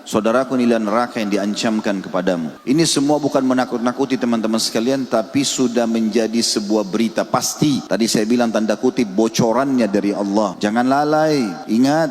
saudaraku inilah neraka yang diancamkan kepadamu. Ini semua bukan menakut-nakuti teman-teman sekalian, tapi sudah menjadi sebuah berita pasti. Tadi saya bilang tanda kutip bocorannya dari Allah. Jangan lalai. Ingat,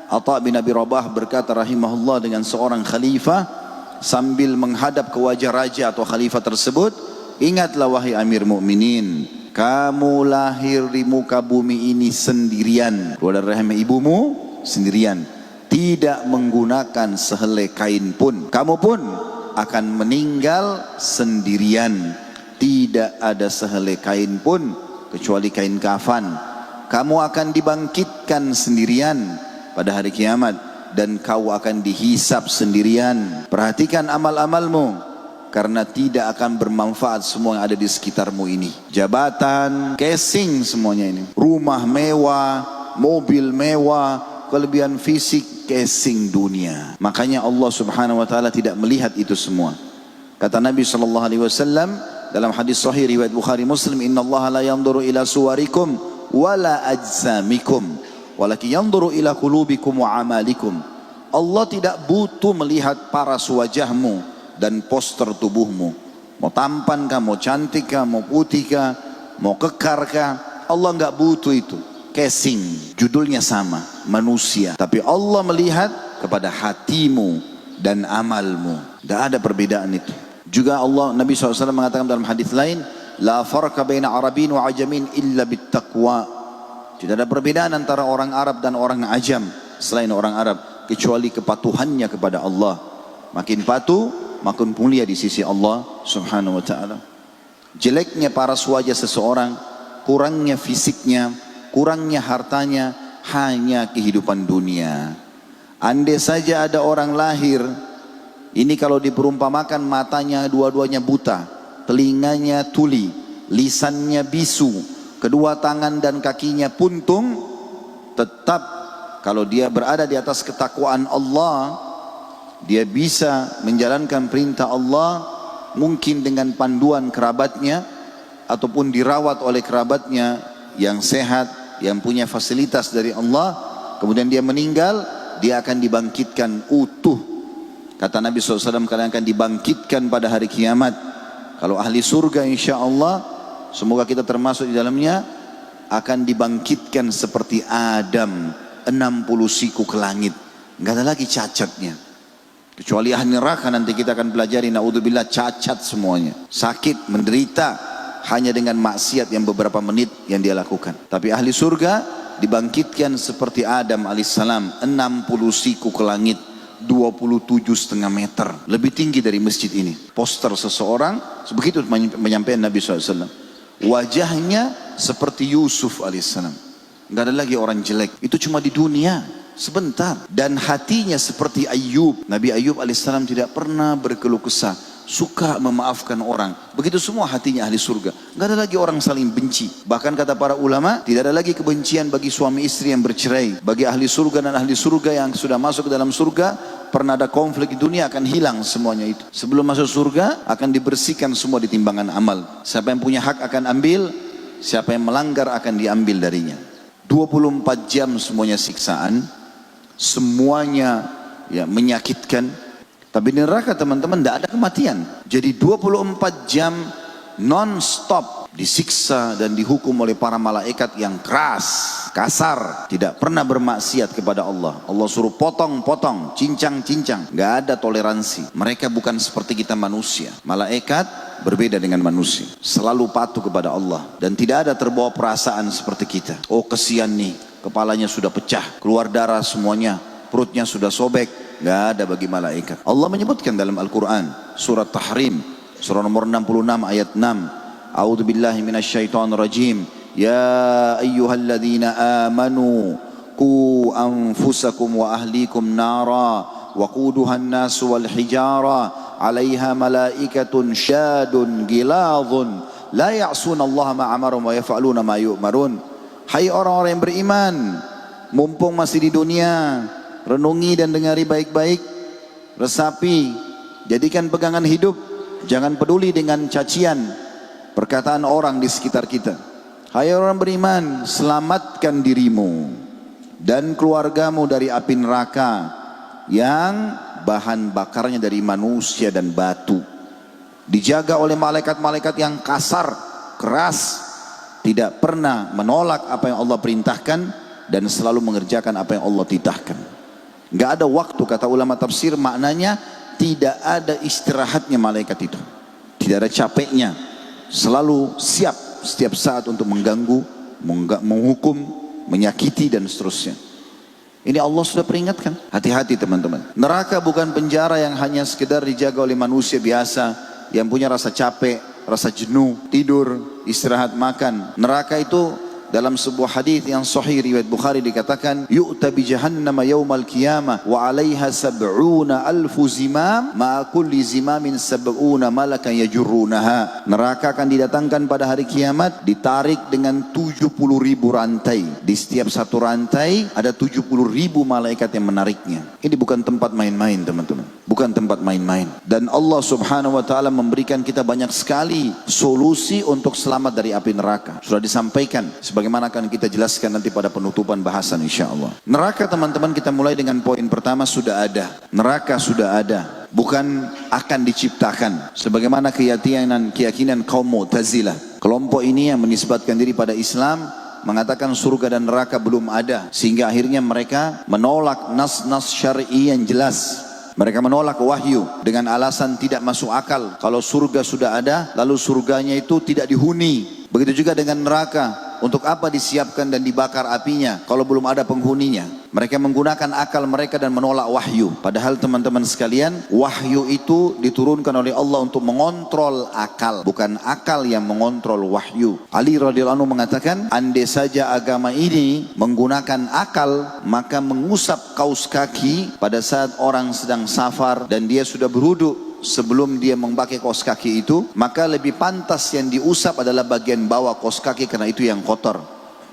Atha bin Abi Rabah berkata rahimahullah dengan seorang khalifah sambil menghadap ke wajah raja atau khalifah tersebut, ingatlah wahai Amir Mukminin, kamu lahir di muka bumi ini sendirian, keluar dari rahim ibumu sendirian, tidak menggunakan sehelai kain pun. Kamu pun akan meninggal sendirian, tidak ada sehelai kain pun kecuali kain kafan. Kamu akan dibangkitkan sendirian pada hari kiamat dan kau akan dihisap sendirian. Perhatikan amal-amalmu, karena tidak akan bermanfaat semua yang ada di sekitarmu ini. Jabatan, casing semuanya ini. Rumah mewah, mobil mewah, kelebihan fisik, casing dunia. Makanya Allah Subhanahu wa taala tidak melihat itu semua. Kata Nabi sallallahu alaihi wasallam dalam hadis sahih riwayat Bukhari Muslim, "Innallaha la yanzuru ila suwarikum wala ajsamikum, walakin yanzuru ila qulubikum wa amalikum." Allah tidak butuh melihat paras wajahmu dan poster tubuhmu. Mau tampan kah, mau cantik kah, mau putih kah, mau kekar kah, Allah enggak butuh itu. Casing, judulnya sama, manusia. Tapi Allah melihat kepada hatimu dan amalmu. Tidak ada perbedaan itu. Juga Allah, Nabi SAW mengatakan dalam hadis lain, la farqa baina arabin wa ajamin illa bittaqwa. Tidak ada perbedaan antara orang Arab dan orang Ajam selain orang Arab, kecuali kepatuhannya kepada Allah. Makin patuh, makin mulia di sisi Allah Subhanahu wa taala. Jeleknya paras wajah seseorang, kurangnya fisiknya, kurangnya hartanya, hanya kehidupan dunia. Andai saja ada orang lahir, ini kalau diperumpamakan matanya dua-duanya buta, telinganya tuli, lisannya bisu, kedua tangan dan kakinya puntung, tetap kalau dia berada di atas ketakwaan Allah, dia bisa menjalankan perintah Allah, mungkin dengan panduan kerabatnya ataupun dirawat oleh kerabatnya yang sehat, yang punya fasilitas dari Allah. Kemudian dia meninggal, dia akan dibangkitkan utuh. Kata Nabi SAW, kalian akan dibangkitkan pada hari kiamat. Kalau ahli surga insya Allah, semoga kita termasuk di dalamnya, akan dibangkitkan seperti Adam, 60 siku ke langit. Nggak ada lagi cacatnya. Kecuali ahli neraka, nanti kita akan pelajari, naudzubillah, cacat semuanya, sakit, menderita hanya dengan maksiat yang beberapa menit yang dia lakukan. Tapi ahli surga dibangkitkan seperti Adam alaihissalam, 60 siku ke langit, 27,5 meter, lebih tinggi dari masjid ini. Poster seseorang, begitu menyampaikan Nabi SAW, wajahnya seperti Yusuf alaihissalam. Nggak ada lagi orang jelek, itu cuma di dunia sebentar. Dan hatinya seperti Ayub. Nabi Ayub alaihissalam tidak pernah berkeluh kesah, suka memaafkan orang. Begitu semua hatinya ahli surga. Nggak ada lagi orang saling benci. Bahkan kata para ulama, tidak ada lagi kebencian bagi suami istri yang bercerai. Bagi ahli surga dan ahli surga yang sudah masuk ke dalam surga, pernah ada konflik di dunia akan hilang semuanya itu. Sebelum masuk surga akan dibersihkan semua di timbangan amal. Siapa yang punya hak akan ambil, siapa yang melanggar akan diambil darinya. 24 jam semuanya siksaan, semuanya ya menyakitkan. Tapi di neraka teman-teman tidak ada kematian. Jadi 24 jam non-stop disiksa dan dihukum oleh para malaikat yang keras, kasar, tidak pernah bermaksiat kepada Allah. Allah suruh potong-potong, cincang-cincang, nggak ada toleransi. Mereka bukan seperti kita manusia. Malaikat berbeda dengan manusia, selalu patuh kepada Allah dan tidak ada terbawa perasaan seperti kita. Oh kesian nih, kepalanya sudah pecah, keluar darah semuanya, perutnya sudah sobek. Nggak ada bagi malaikat. Allah menyebutkan dalam Al-Quran surat Tahrim, surah nomor 66 ayat 6, A'udzu billahi minasyaitonir rajim. Ya ayyuhalladzina amanu qu anfusakum wa ahlikum nara waquduhan nas wal hijara 'alaiha malaikatun syadun giladun la ya'sunallaha ma amarum wa yaf'aluna ma yu'marun. Hai orang-orang yang beriman, mumpung masih di dunia, renungi dan dengari baik-baik, resapi, jadikan pegangan hidup, jangan peduli dengan cacian perkataan orang di sekitar kita. Hai orang beriman, selamatkan dirimu dan keluargamu dari api neraka yang bahan bakarnya dari manusia dan batu. Dijaga oleh malaikat-malaikat yang kasar, keras, tidak pernah menolak apa yang Allah perintahkan dan selalu mengerjakan apa yang Allah titahkan. Nggak ada waktu, kata ulama tafsir, maknanya tidak ada istirahatnya malaikat itu, tidak ada capeknya, selalu siap setiap saat untuk mengganggu, menghukum, menyakiti dan seterusnya. Ini Allah sudah peringatkan. Hati-hati teman-teman. Neraka bukan penjara yang hanya sekedar dijaga oleh manusia biasa yang punya rasa capek, rasa jenuh, tidur, istirahat, makan. Neraka itu dalam sebuah hadis yang sahih riwayat Bukhari dikatakan, yu'ta bi jahannam yaumal qiyamah wa 'alaiha sab'una alfu zimam ma kulli zimamin sab'una malakan yajurrunaha. Neraka akan didatangkan pada hari kiamat ditarik dengan 70.000 rantai. Di setiap satu rantai ada 70.000 malaikat yang menariknya. Ini bukan tempat main-main teman-teman, bukan tempat main-main. Dan Allah Subhanahu wa taala memberikan kita banyak sekali solusi untuk selamat dari api neraka. Sudah disampaikan sebagaimana akan kita jelaskan nanti pada penutupan bahasan insyaallah. Neraka teman-teman, kita mulai dengan poin pertama, sudah ada. Neraka sudah ada, bukan akan diciptakan. Sebagaimana keyakinan kaum Mu'tazilah. Kelompok ini yang menisbatkan diri pada Islam mengatakan surga dan neraka belum ada, sehingga akhirnya mereka menolak nas-nas syar'i yang jelas. Mereka menolak wahyu dengan alasan tidak masuk akal. Kalau surga sudah ada, lalu surganya itu tidak dihuni. Begitu juga dengan neraka. Untuk apa disiapkan dan dibakar apinya kalau belum ada penghuninya? Mereka menggunakan akal mereka dan menolak wahyu. Padahal teman-teman sekalian, wahyu itu diturunkan oleh Allah untuk mengontrol akal, bukan akal yang mengontrol wahyu. Ali radhiyallahu anhu mengatakan, andai saja agama ini menggunakan akal, maka mengusap kaus kaki pada saat orang sedang safar dan dia sudah berwudu sebelum dia memakai kaos kaki itu, maka lebih pantas yang diusap adalah bagian bawah kaos kaki karena itu yang kotor.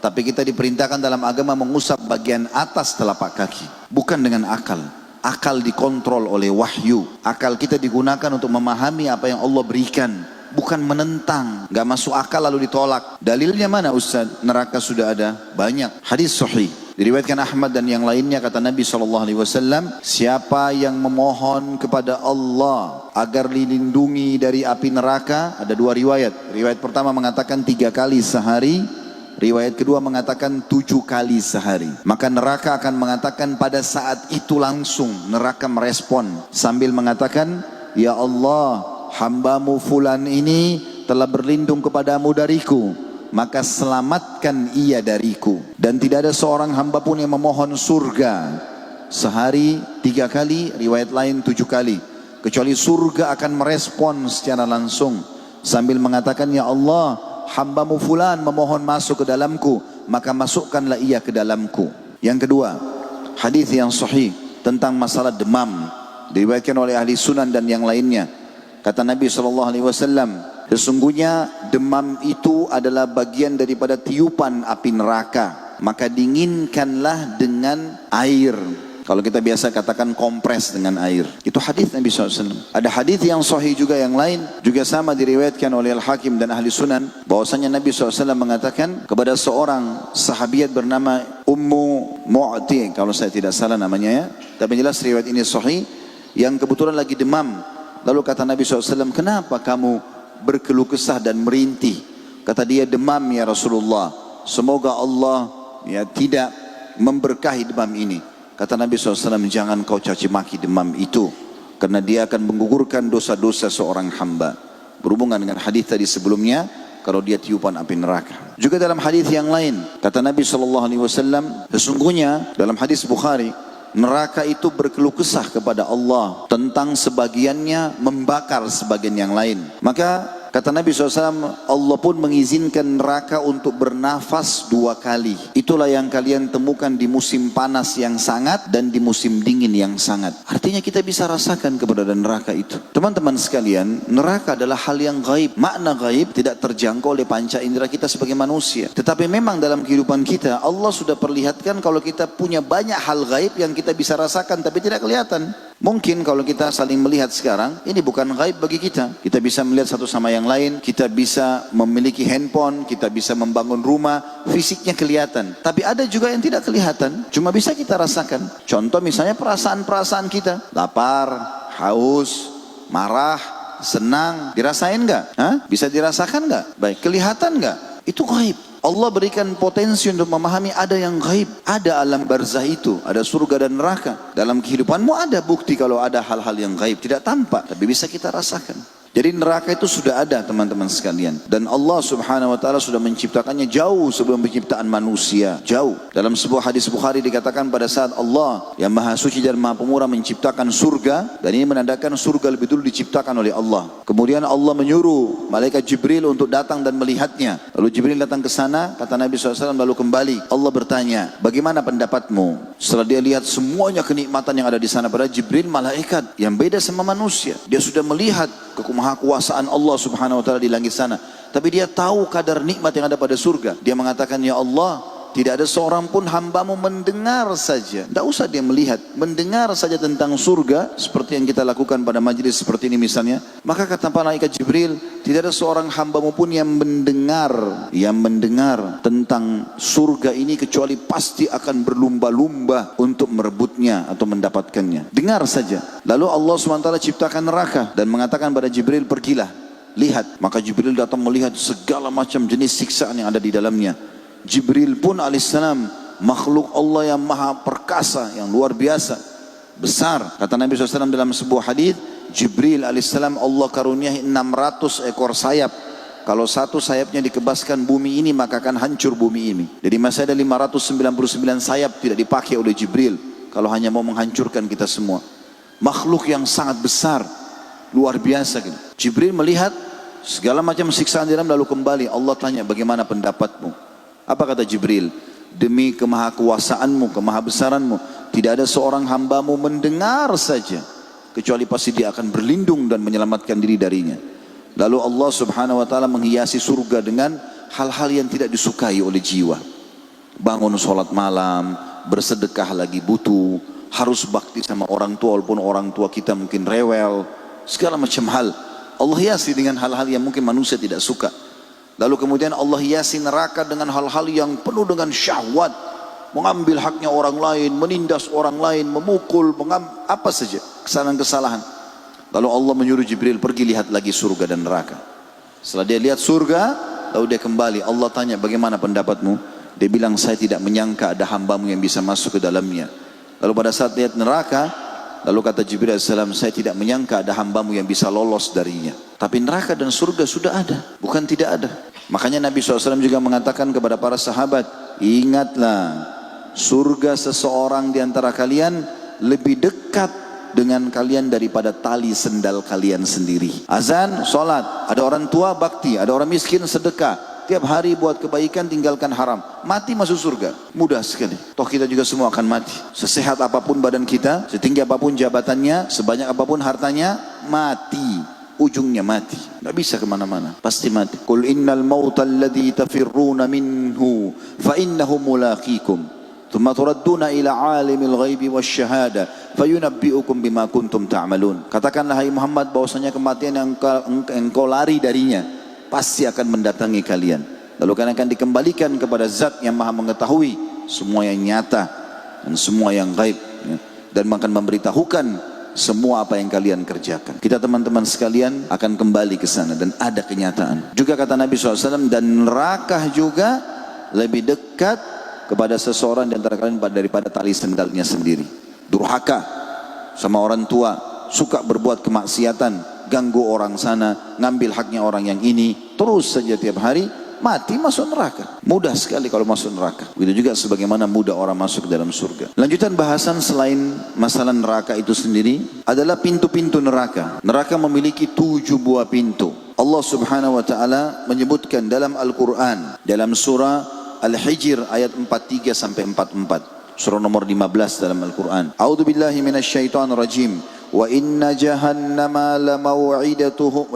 Tapi kita diperintahkan dalam agama mengusap bagian atas telapak kaki, bukan dengan akal. Akal dikontrol oleh wahyu. Akal kita digunakan untuk memahami apa yang Allah berikan, bukan menentang. Gak masuk akal lalu ditolak. Dalilnya mana Ustaz? Neraka sudah ada banyak. Hadis sahih diriwayatkan Ahmad dan yang lainnya, kata Nabi SAW, siapa yang memohon kepada Allah agar dilindungi dari api neraka, ada dua riwayat. Riwayat pertama mengatakan 3 kali sehari, riwayat kedua mengatakan 7 kali sehari. Maka neraka akan mengatakan pada saat itu langsung, neraka merespon sambil mengatakan, ya Allah, hambamu fulan ini telah berlindung kepadamu dariku, maka selamatkan ia dariku. Dan tidak ada seorang hamba pun yang memohon surga sehari 3 kali, riwayat lain 7 kali, kecuali surga akan merespon secara langsung sambil mengatakan, ya Allah, hambamu fulan memohon masuk ke dalamku, maka masukkanlah ia ke dalamku. Yang kedua, hadis yang sahih tentang masalah demam, diriwayatkan oleh ahli sunan dan yang lainnya. Kata Nabi SAW, sesungguhnya demam itu adalah bagian daripada tiupan api neraka, maka dinginkanlah dengan air. Kalau kita biasa katakan kompres dengan air. Itu hadis Nabi SAW. Ada hadis yang sahih juga yang lain, juga sama diriwayatkan oleh Al-Hakim dan ahli sunan, bahwasanya Nabi SAW mengatakan kepada seorang sahabiat bernama Ummu Mu'ti, kalau saya tidak salah namanya ya, tapi jelas riwayat ini sahih, yang kebetulan lagi demam. Lalu kata Nabi SAW, kenapa kamu berkeluh kesah dan merintih? Kata dia, demam ya Rasulullah, semoga Allah ya tidak memberkahi demam ini. Kata Nabi SAW, jangan kau caci maki demam itu, karena dia akan menggugurkan dosa-dosa seorang hamba. Berhubungan dengan hadis tadi sebelumnya, kalau dia tiupan api neraka. Juga dalam hadis yang lain, kata Nabi SAW, sesungguhnya dalam hadis Bukhari, neraka itu berkeluh kesah kepada Allah tentang sebagiannya membakar sebagian yang lain. Maka kata Nabi SAW, Allah pun mengizinkan neraka untuk bernafas 2 kali. Itulah yang kalian temukan di musim panas yang sangat dan di musim dingin yang sangat. Artinya kita bisa rasakan keberadaan neraka itu. Teman-teman sekalian, neraka adalah hal yang gaib. Makna gaib tidak terjangkau oleh panca indera kita sebagai manusia. Tetapi memang dalam kehidupan kita, Allah sudah perlihatkan kalau kita punya banyak hal gaib yang kita bisa rasakan tapi tidak kelihatan. Mungkin kalau kita saling melihat sekarang, ini bukan gaib bagi kita. Kita bisa melihat satu sama yang lain, kita bisa memiliki handphone, kita bisa membangun rumah, fisiknya kelihatan. Tapi ada juga yang tidak kelihatan, cuma bisa kita rasakan. Contoh misalnya perasaan-perasaan kita, lapar, haus, marah, senang, dirasain nggak? Bisa dirasakan nggak? Baik, kelihatan nggak? Itu gaib. Allah berikan potensi untuk memahami ada yang gaib, ada alam barzah itu, ada surga dan neraka. Dalam kehidupanmu ada bukti kalau ada hal-hal yang gaib, tidak tampak, tapi bisa kita rasakan. Jadi neraka itu sudah ada teman-teman sekalian. Dan Allah subhanahu wa ta'ala sudah menciptakannya jauh sebelum penciptaan manusia. Jauh. Dalam sebuah hadis Bukhari dikatakan pada saat Allah yang maha suci dan maha pemurah menciptakan surga. Dan ini menandakan surga lebih dulu diciptakan oleh Allah. Kemudian Allah menyuruh malaikat Jibril untuk datang dan melihatnya. Lalu Jibril datang ke sana, kata Nabi SAW, lalu kembali. Allah bertanya, bagaimana pendapatmu? Setelah dia lihat semuanya kenikmatan yang ada di sana, pada Jibril malaikat yang beda sama manusia. Dia sudah melihat kemahakuasaan Allah subhanahu wa ta'ala di langit sana. Tapi dia tahu kadar nikmat yang ada pada surga. Dia mengatakan, ya Allah, tidak ada seorang pun hambamu mendengar saja. Tidak usah dia melihat, mendengar saja tentang surga, seperti yang kita lakukan pada majelis seperti ini misalnya. Maka kata malaikat Jibril, tidak ada seorang hambamu pun yang mendengar tentang surga ini, kecuali pasti akan berlumba-lumba untuk merebutnya atau mendapatkannya. Dengar saja. Lalu Allah SWT ciptakan neraka dan mengatakan pada Jibril, pergilah, lihat. Maka Jibril datang melihat segala macam jenis siksaan yang ada di dalamnya. Jibril pun alaihissalam makhluk Allah yang maha perkasa, yang luar biasa, besar. Kata Nabi SAW dalam sebuah hadis, Jibril alaihissalam Allah karuniai 600 ekor sayap. Kalau satu sayapnya dikebaskan bumi ini, maka akan hancur bumi ini. Jadi masih ada 599 sayap tidak dipakai oleh Jibril, kalau hanya mau menghancurkan kita semua. Makhluk yang sangat besar, luar biasa gitu. Jibril melihat segala macam siksaan di dalam, lalu kembali. Allah tanya, bagaimana pendapatmu? Apa kata Jibril? Demi kemahakuasaanmu, kemahabesaranmu, tidak ada seorang hambamu mendengar saja, kecuali pasti dia akan berlindung dan menyelamatkan diri darinya. Lalu Allah subhanahu wa ta'ala menghiasi surga dengan hal-hal yang tidak disukai oleh jiwa. Bangun sholat malam, bersedekah lagi butuh, harus bakti sama orang tua walaupun orang tua kita mungkin rewel, segala macam hal Allah hiasi dengan hal-hal yang mungkin manusia tidak suka. Lalu kemudian Allah hiasi neraka dengan hal-hal yang penuh dengan syahwat, mengambil haknya orang lain, menindas orang lain, memukul, apa saja kesalahan-kesalahan. Lalu Allah menyuruh Jibril, pergi lihat lagi surga dan neraka. Setelah dia lihat surga, lalu dia kembali. Allah tanya, bagaimana pendapatmu? Dia bilang, saya tidak menyangka ada hambamu yang bisa masuk ke dalamnya. Lalu pada saat lihat neraka, lalu kata Jibril AS, saya tidak menyangka ada hambamu yang bisa lolos darinya. Tapi neraka dan surga sudah ada, bukan tidak ada. Makanya Nabi SAW juga mengatakan kepada para sahabat, ingatlah, surga seseorang di antara kalian lebih dekat dengan kalian daripada tali sendal kalian sendiri. Azan, sholat, ada orang tua bakti, ada orang miskin sedekah, tiap hari buat kebaikan, tinggalkan haram, mati masuk surga. Mudah sekali. Toh kita juga semua akan mati. Sesehat apapun badan kita, setinggi apapun jabatannya, sebanyak apapun hartanya, mati. Ujungnya mati, tidak bisa kemana-mana, pasti mati. Qul innal mauta alladhi tafirruna minhu fa innahu mulaqikum thumma turadduna ila alimil ghaibi wasyahada fayunabbi'ukum bima kuntum ta'malun. Katakanlah hai Muhammad, bahwasanya kematian yang engkau lari darinya pasti akan mendatangi kalian. Lalu kalian akan dikembalikan kepada zat yang maha mengetahui semua yang nyata dan semua yang gaib, dan akan memberitahukan semua apa yang kalian kerjakan. Kita teman-teman sekalian akan kembali ke sana dan ada kenyataan. Juga kata Nabi SAW, dan neraka juga lebih dekat kepada seseorang di antara kalian daripada tali sendalnya sendiri. Durhaka sama orang tua, suka berbuat kemaksiatan, ganggu orang sana, ngambil haknya orang yang ini, terus saja tiap hari, mati masuk neraka. Mudah sekali kalau masuk neraka. Begitu juga sebagaimana mudah orang masuk ke dalam surga. Lanjutan bahasan selain masalah neraka itu sendiri adalah pintu-pintu neraka. Neraka memiliki 7 buah pintu. Allah subhanahu wa ta'ala menyebutkan dalam Al-Quran, dalam surah Al-Hijr ayat 43 sampai 44. Surah nomor 15 dalam Al-Quran. A'udzu billahi minasyaitonir rajim. Wa inna jahannama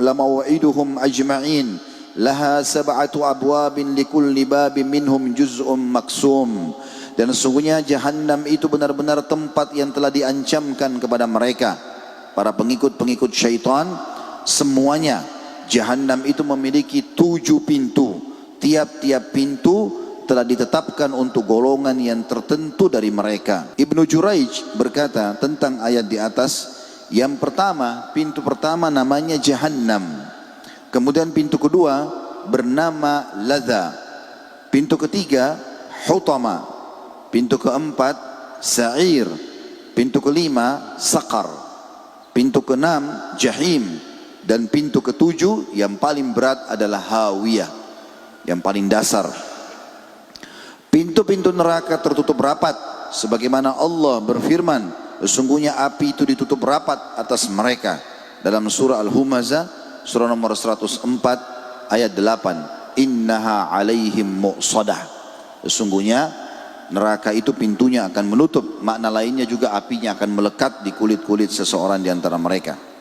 lamaw'iduhum ajma'in. Laha sab'atu abwabin likulli babin minhum juz'un maksum Dan sesungguhnya Jahannam itu benar-benar tempat yang telah diancamkan kepada mereka, para pengikut-pengikut syaitan. Semuanya Jahannam itu memiliki 7 pintu. Tiap-tiap pintu telah ditetapkan untuk golongan yang tertentu dari mereka. Ibnu Juraij berkata tentang ayat di atas, yang pertama, pintu pertama namanya Jahannam. Kemudian pintu kedua bernama Ladza. Pintu ketiga Hutama. Pintu keempat Sa'ir. Pintu kelima Saqar. Pintu keenam Jahim. Dan pintu ketujuh yang paling berat adalah Hawiyah, yang paling dasar. Pintu-pintu neraka tertutup rapat, sebagaimana Allah berfirman, sesungguhnya api itu ditutup rapat atas mereka. Dalam surah Al-Humazah, surah nomor 104 ayat 8. Innaha alaihim mu'sadah. Sesungguhnya neraka itu pintunya akan menutup. Makna lainnya juga apinya akan melekat di kulit-kulit seseorang di antara mereka.